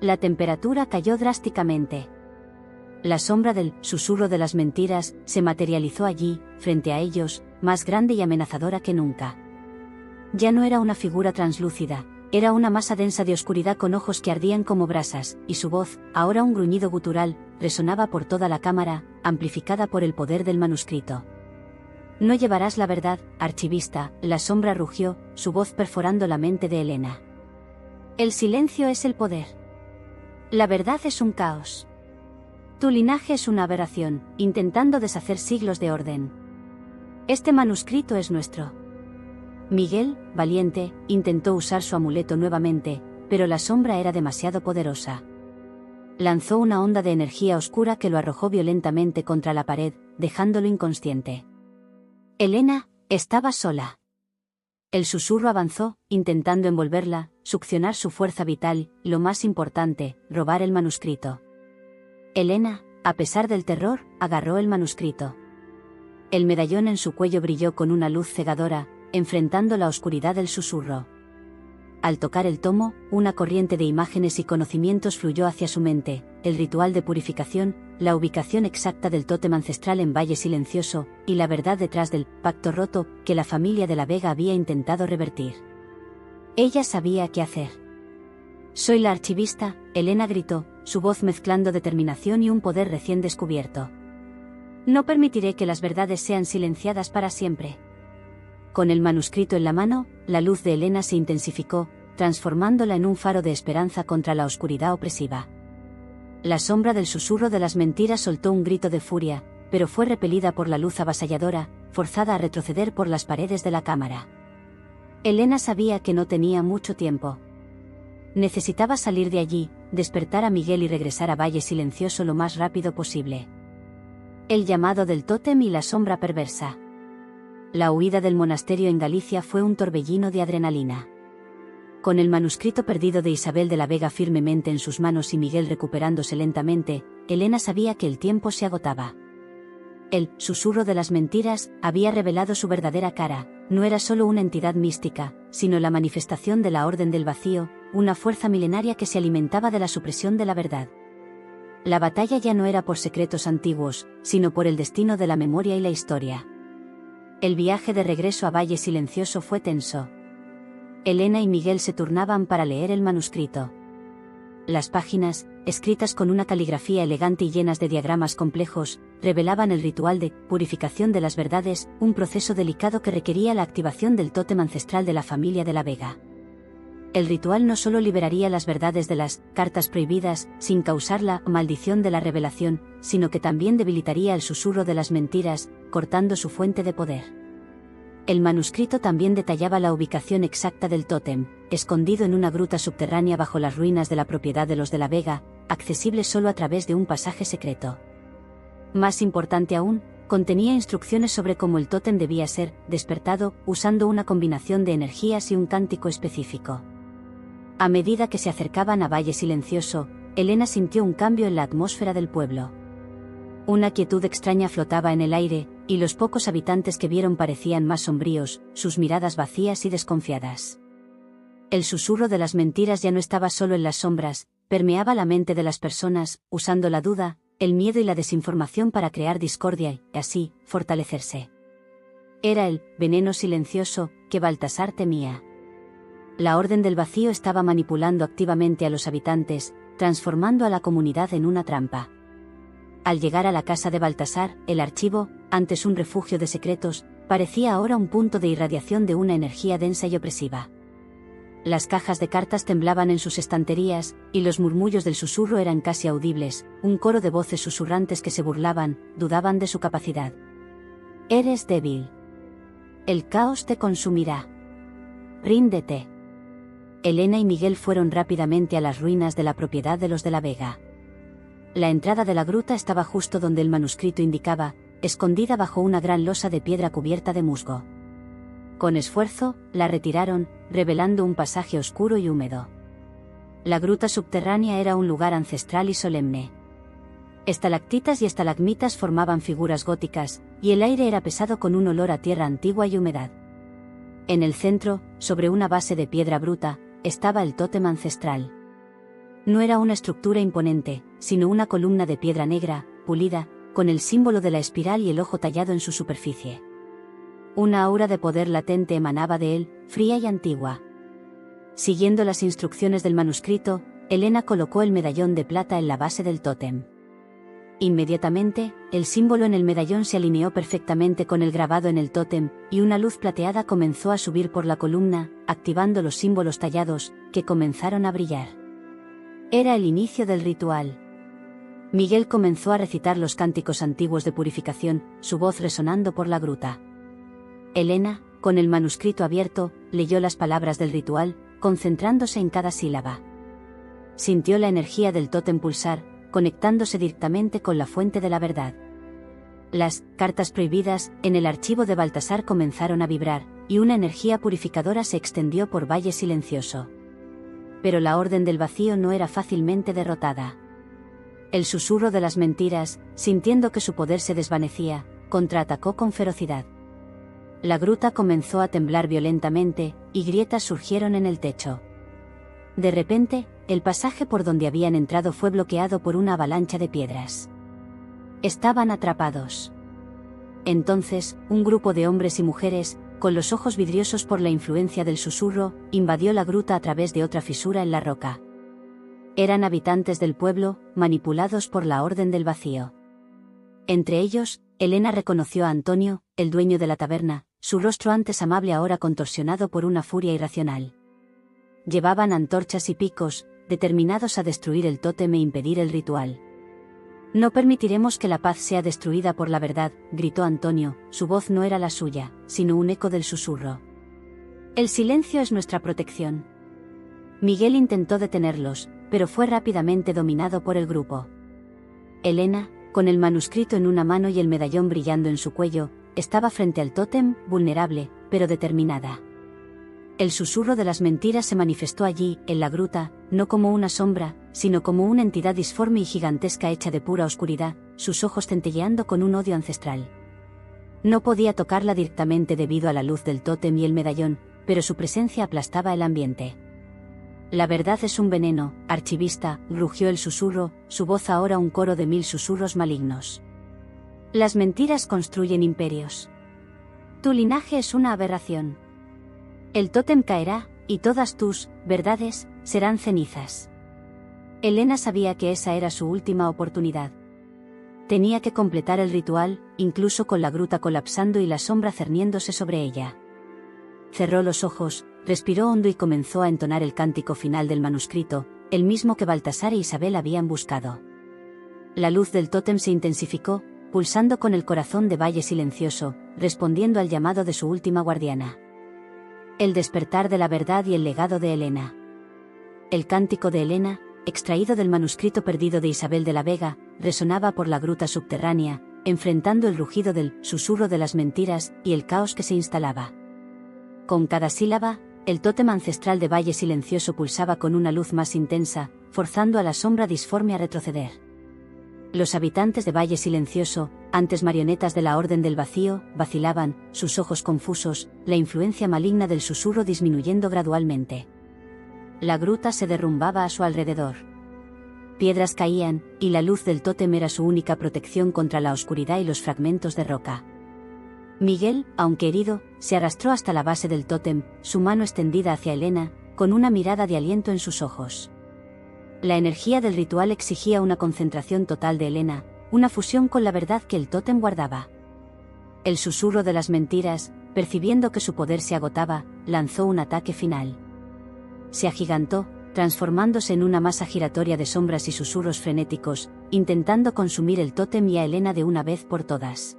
La temperatura cayó drásticamente. La sombra del susurro de las mentiras se materializó allí, frente a ellos, más grande y amenazadora que nunca. Ya no era una figura translúcida, era una masa densa de oscuridad con ojos que ardían como brasas, y su voz, ahora un gruñido gutural, resonaba por toda la cámara, amplificada por el poder del manuscrito. No llevarás la verdad, archivista, la sombra rugió, su voz perforando la mente de Elena. El silencio es el poder. La verdad es un caos. Tu linaje es una aberración, intentando deshacer siglos de orden. Este manuscrito es nuestro. Miguel, valiente, intentó usar su amuleto nuevamente, pero la sombra era demasiado poderosa. Lanzó una onda de energía oscura que lo arrojó violentamente contra la pared, dejándolo inconsciente. Elena estaba sola. El susurro avanzó, intentando envolverla, succionar su fuerza vital, y lo más importante, robar el manuscrito. Elena, a pesar del terror, agarró el manuscrito. El medallón en su cuello brilló con una luz cegadora, enfrentando la oscuridad del susurro. Al tocar el tomo, una corriente de imágenes y conocimientos fluyó hacia su mente, el ritual de purificación, la ubicación exacta del tótem ancestral en Valle Silencioso, y la verdad detrás del pacto roto que la familia de la Vega había intentado revertir. Ella sabía qué hacer. «Soy la archivista», Elena gritó, su voz mezclando determinación y un poder recién descubierto. No permitiré que las verdades sean silenciadas para siempre. Con el manuscrito en la mano, la luz de Elena se intensificó, transformándola en un faro de esperanza contra la oscuridad opresiva. La sombra del susurro de las mentiras soltó un grito de furia, pero fue repelida por la luz avasalladora, forzada a retroceder por las paredes de la cámara. Elena sabía que no tenía mucho tiempo. Necesitaba salir de allí, despertar a Miguel y regresar a Valle Silencioso lo más rápido posible. El llamado del tótem y la sombra perversa. La huida del monasterio en Galicia fue un torbellino de adrenalina. Con el manuscrito perdido de Isabel de la Vega firmemente en sus manos y Miguel recuperándose lentamente, Elena sabía que el tiempo se agotaba. El susurro de las mentiras había revelado su verdadera cara. No era solo una entidad mística, sino la manifestación de la Orden del Vacío, una fuerza milenaria que se alimentaba de la supresión de la verdad. La batalla ya no era por secretos antiguos, sino por el destino de la memoria y la historia. El viaje de regreso a Valle Silencioso fue tenso. Elena y Miguel se turnaban para leer el manuscrito. Las páginas, escritas con una caligrafía elegante y llenas de diagramas complejos, revelaban el ritual de purificación de las verdades, un proceso delicado que requería la activación del tótem ancestral de la familia de la Vega. El ritual no solo liberaría las verdades de las cartas prohibidas, sin causar la maldición de la revelación, sino que también debilitaría el susurro de las mentiras, cortando su fuente de poder. El manuscrito también detallaba la ubicación exacta del tótem, escondido en una gruta subterránea bajo las ruinas de la propiedad de los de la Vega, accesible solo a través de un pasaje secreto. Más importante aún, contenía instrucciones sobre cómo el tótem debía ser despertado, usando una combinación de energías y un cántico específico. A medida que se acercaban a Valle Silencioso, Elena sintió un cambio en la atmósfera del pueblo. Una quietud extraña flotaba en el aire, y los pocos habitantes que vieron parecían más sombríos, sus miradas vacías y desconfiadas. El susurro de las mentiras ya no estaba solo en las sombras, permeaba la mente de las personas, usando la duda, el miedo y la desinformación para crear discordia y, así, fortalecerse. Era el veneno silencioso que Baltasar temía. La Orden del Vacío estaba manipulando activamente a los habitantes, transformando a la comunidad en una trampa. Al llegar a la casa de Baltasar, el archivo, antes un refugio de secretos, parecía ahora un punto de irradiación de una energía densa y opresiva. Las cajas de cartas temblaban en sus estanterías, y los murmullos del susurro eran casi audibles, un coro de voces susurrantes que se burlaban, dudaban de su capacidad. Eres débil. El caos te consumirá. Ríndete. Elena y Miguel fueron rápidamente a las ruinas de la propiedad de los de la Vega. La entrada de la gruta estaba justo donde el manuscrito indicaba, escondida bajo una gran losa de piedra cubierta de musgo. Con esfuerzo, la retiraron, revelando un pasaje oscuro y húmedo. La gruta subterránea era un lugar ancestral y solemne. Estalactitas y estalagmitas formaban figuras góticas, y el aire era pesado con un olor a tierra antigua y humedad. En el centro, sobre una base de piedra bruta, estaba el tótem ancestral. No era una estructura imponente, sino una columna de piedra negra, pulida, con el símbolo de la espiral y el ojo tallado en su superficie. Una aura de poder latente emanaba de él, fría y antigua. Siguiendo las instrucciones del manuscrito, Elena colocó el medallón de plata en la base del tótem. Inmediatamente, el símbolo en el medallón se alineó perfectamente con el grabado en el tótem, y una luz plateada comenzó a subir por la columna, activando los símbolos tallados, que comenzaron a brillar. Era el inicio del ritual. Miguel comenzó a recitar los cánticos antiguos de purificación, su voz resonando por la gruta. Elena, con el manuscrito abierto, leyó las palabras del ritual, concentrándose en cada sílaba. Sintió la energía del tótem pulsar, conectándose directamente con la fuente de la verdad. Las cartas prohibidas en el archivo de Baltasar comenzaron a vibrar, y una energía purificadora se extendió por Valle Silencioso. Pero la Orden del Vacío no era fácilmente derrotada. El susurro de las mentiras, sintiendo que su poder se desvanecía, contraatacó con ferocidad. La gruta comenzó a temblar violentamente, y grietas surgieron en el techo. De repente, el pasaje por donde habían entrado fue bloqueado por una avalancha de piedras. Estaban atrapados. Entonces, un grupo de hombres y mujeres, con los ojos vidriosos por la influencia del susurro, invadió la gruta a través de otra fisura en la roca. Eran habitantes del pueblo, manipulados por la Orden del Vacío. Entre ellos, Elena reconoció a Antonio, el dueño de la taberna, su rostro antes amable ahora contorsionado por una furia irracional. Llevaban antorchas y picos, determinados a destruir el tótem e impedir el ritual. «No permitiremos que la paz sea destruida por la verdad», gritó Antonio, su voz no era la suya, sino un eco del susurro. «El silencio es nuestra protección». Miguel intentó detenerlos, pero fue rápidamente dominado por el grupo. Elena, con el manuscrito en una mano y el medallón brillando en su cuello, estaba frente al tótem, vulnerable, pero determinada. El susurro de las mentiras se manifestó allí, en la gruta, no como una sombra, sino como una entidad disforme y gigantesca hecha de pura oscuridad, sus ojos centelleando con un odio ancestral. No podía tocarla directamente debido a la luz del tótem y el medallón, pero su presencia aplastaba el ambiente. «La verdad es un veneno, archivista», rugió el susurro, su voz ahora un coro de 1000 susurros malignos. «Las mentiras construyen imperios. Tu linaje es una aberración. El tótem caerá, y todas tus verdades serán cenizas». Elena sabía que esa era su última oportunidad. Tenía que completar el ritual, incluso con la gruta colapsando y la sombra cerniéndose sobre ella. Cerró los ojos, respiró hondo y comenzó a entonar el cántico final del manuscrito, el mismo que Baltasar e Isabel habían buscado. La luz del tótem se intensificó, pulsando con el corazón de Valle Silencioso, respondiendo al llamado de su última guardiana. El despertar de la verdad y el legado de Elena. El cántico de Elena, extraído del manuscrito perdido de Isabel de la Vega, resonaba por la gruta subterránea, enfrentando el rugido del susurro de las mentiras y el caos que se instalaba. Con cada sílaba, el tótem ancestral de Valle Silencioso pulsaba con una luz más intensa, forzando a la sombra disforme a retroceder. Los habitantes de Valle Silencioso, antes marionetas de la Orden del Vacío, vacilaban, sus ojos confusos, la influencia maligna del susurro disminuyendo gradualmente. La gruta se derrumbaba a su alrededor. Piedras caían, y la luz del tótem era su única protección contra la oscuridad y los fragmentos de roca. Miguel, aunque herido, se arrastró hasta la base del tótem, su mano extendida hacia Elena, con una mirada de aliento en sus ojos. La energía del ritual exigía una concentración total de Elena, una fusión con la verdad que el tótem guardaba. El susurro de las mentiras, percibiendo que su poder se agotaba, lanzó un ataque final. Se agigantó, transformándose en una masa giratoria de sombras y susurros frenéticos, intentando consumir el tótem y a Elena de una vez por todas.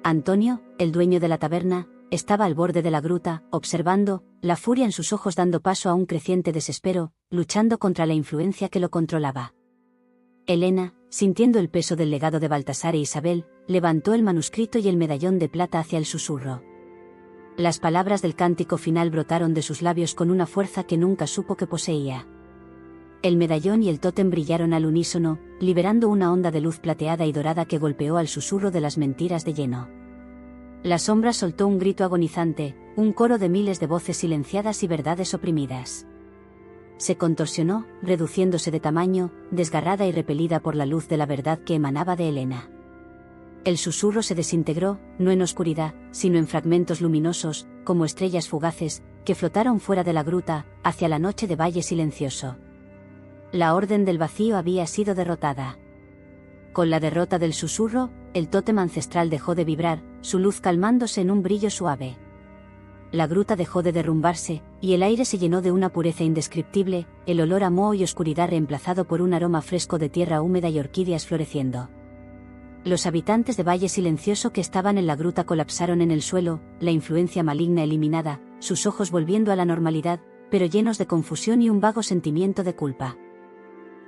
Antonio, el dueño de la taberna, estaba al borde de la gruta, observando, la furia en sus ojos dando paso a un creciente desespero, luchando contra la influencia que lo controlaba. Elena, sintiendo el peso del legado de Baltasar e Isabel, levantó el manuscrito y el medallón de plata hacia el susurro. Las palabras del cántico final brotaron de sus labios con una fuerza que nunca supo que poseía. El medallón y el tótem brillaron al unísono, liberando una onda de luz plateada y dorada que golpeó al susurro de las mentiras de lleno. La sombra soltó un grito agonizante, un coro de miles de voces silenciadas y verdades oprimidas. Se contorsionó, reduciéndose de tamaño, desgarrada y repelida por la luz de la verdad que emanaba de Elena. El susurro se desintegró, no en oscuridad, sino en fragmentos luminosos, como estrellas fugaces, que flotaron fuera de la gruta, hacia la noche de Valle Silencioso. La Orden del Vacío había sido derrotada. Con la derrota del susurro, el tótem ancestral dejó de vibrar, su luz calmándose en un brillo suave. La gruta dejó de derrumbarse, y el aire se llenó de una pureza indescriptible, el olor a moho y oscuridad reemplazado por un aroma fresco de tierra húmeda y orquídeas floreciendo. Los habitantes de Valle Silencioso que estaban en la gruta colapsaron en el suelo, la influencia maligna eliminada, sus ojos volviendo a la normalidad, pero llenos de confusión y un vago sentimiento de culpa.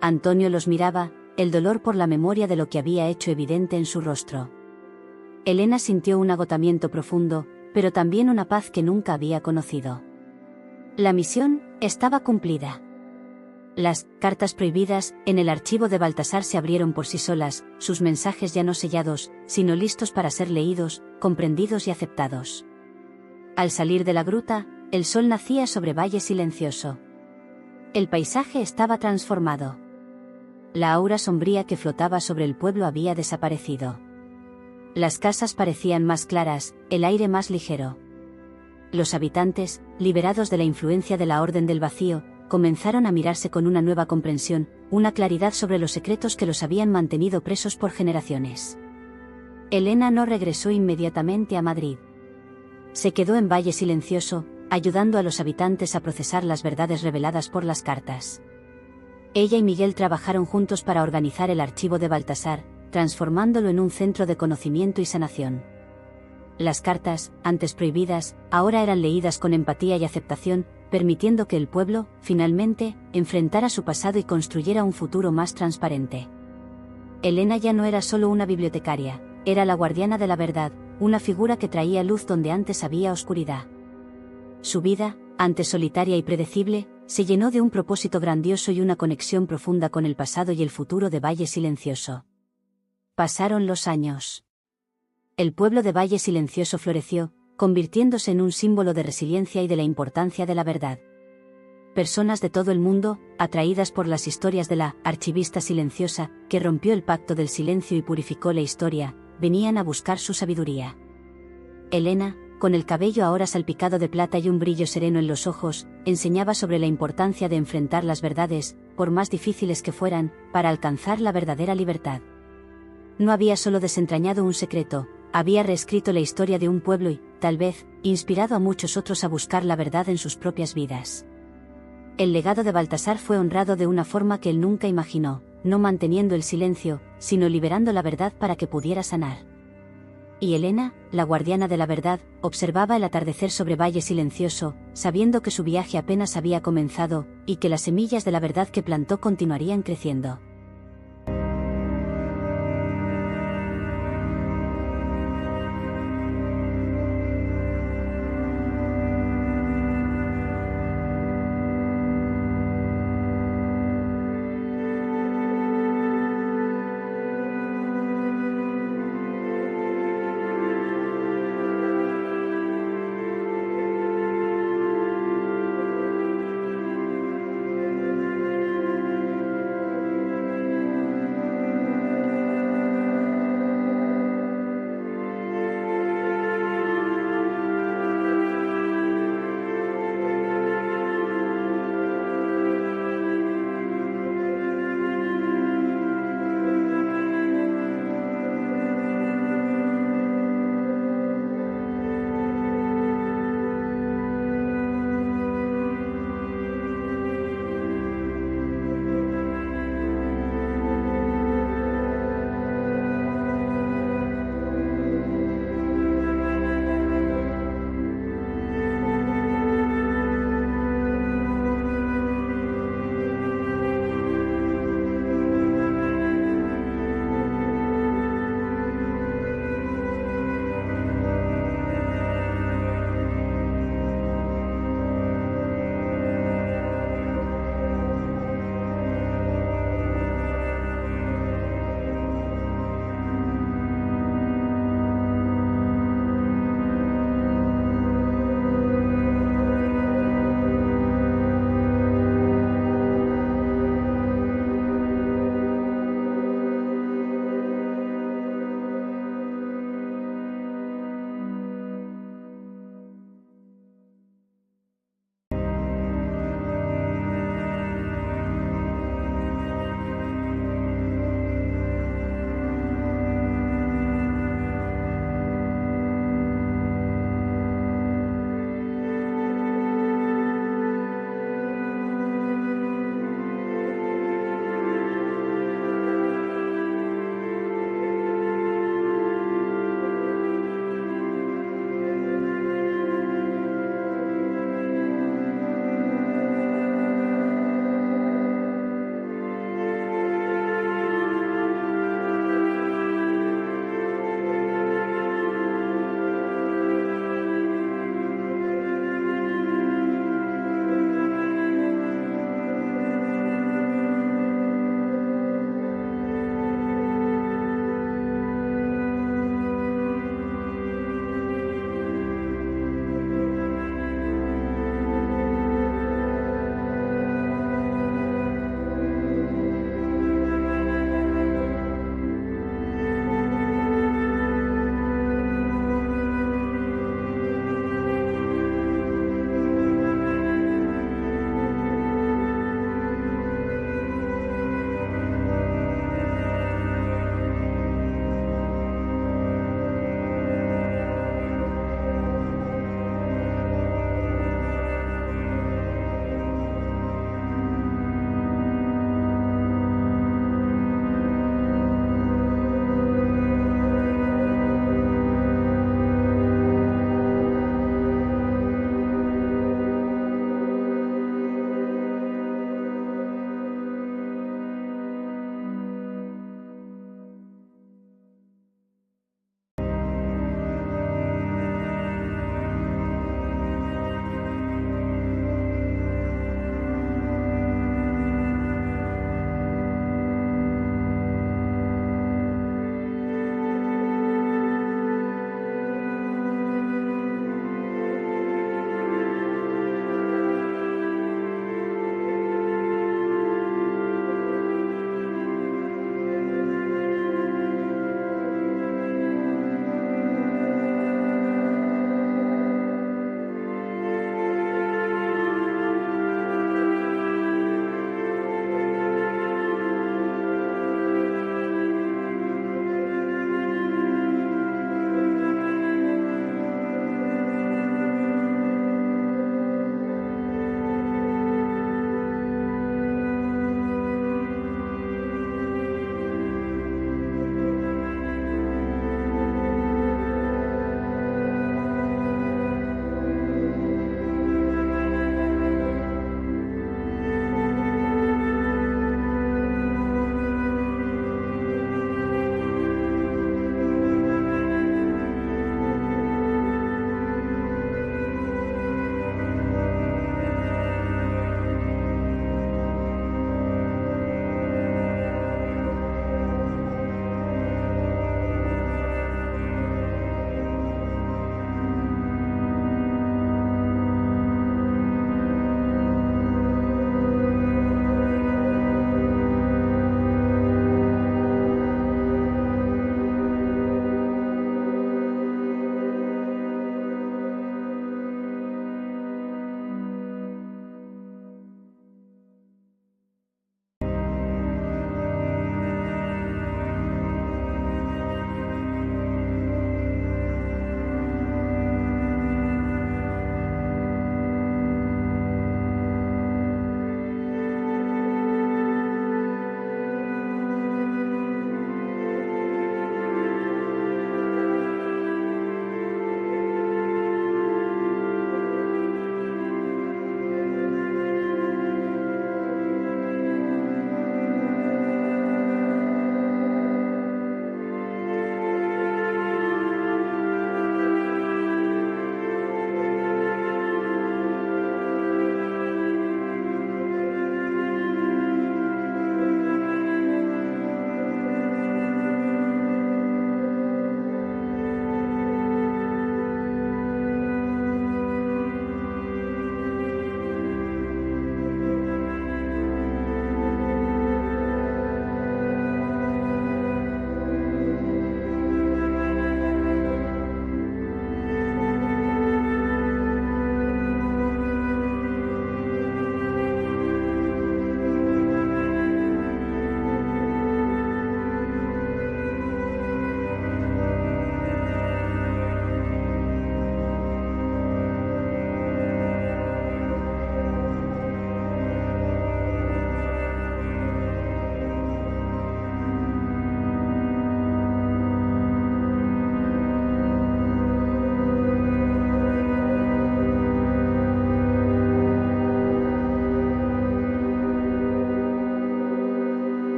Antonio los miraba, el dolor por la memoria de lo que había hecho evidente en su rostro. Elena sintió un agotamiento profundo, pero también una paz que nunca había conocido. La misión estaba cumplida. Las cartas prohibidas en el archivo de Baltasar se abrieron por sí solas, sus mensajes ya no sellados, sino listos para ser leídos, comprendidos y aceptados. Al salir de la gruta, el sol nacía sobre Valle Silencioso. El paisaje estaba transformado. La aura sombría que flotaba sobre el pueblo había desaparecido. Las casas parecían más claras, el aire más ligero. Los habitantes, liberados de la influencia de la Orden del Vacío, comenzaron a mirarse con una nueva comprensión, una claridad sobre los secretos que los habían mantenido presos por generaciones. Elena no regresó inmediatamente a Madrid. Se quedó en Valle Silencioso, ayudando a los habitantes a procesar las verdades reveladas por las cartas. Ella y Miguel trabajaron juntos para organizar el archivo de Baltasar, transformándolo en un centro de conocimiento y sanación. Las cartas, antes prohibidas, ahora eran leídas con empatía y aceptación, permitiendo que el pueblo, finalmente, enfrentara su pasado y construyera un futuro más transparente. Elena ya no era solo una bibliotecaria, era la guardiana de la verdad, una figura que traía luz donde antes había oscuridad. Su vida, antes solitaria y predecible, se llenó de un propósito grandioso y una conexión profunda con el pasado y el futuro de Valle Silencioso. Pasaron los años. El pueblo de Valle Silencioso floreció, convirtiéndose en un símbolo de resiliencia y de la importancia de la verdad. Personas de todo el mundo, atraídas por las historias de la archivista silenciosa, que rompió el pacto del silencio y purificó la historia, venían a buscar su sabiduría. Elena, con el cabello ahora salpicado de plata y un brillo sereno en los ojos, enseñaba sobre la importancia de enfrentar las verdades, por más difíciles que fueran, para alcanzar la verdadera libertad. No había solo desentrañado un secreto, había reescrito la historia de un pueblo y, tal vez, inspirado a muchos otros a buscar la verdad en sus propias vidas. El legado de Baltasar fue honrado de una forma que él nunca imaginó, no manteniendo el silencio, sino liberando la verdad para que pudiera sanar. Y Elena, la guardiana de la verdad, observaba el atardecer sobre Valle Silencioso, sabiendo que su viaje apenas había comenzado, y que las semillas de la verdad que plantó continuarían creciendo.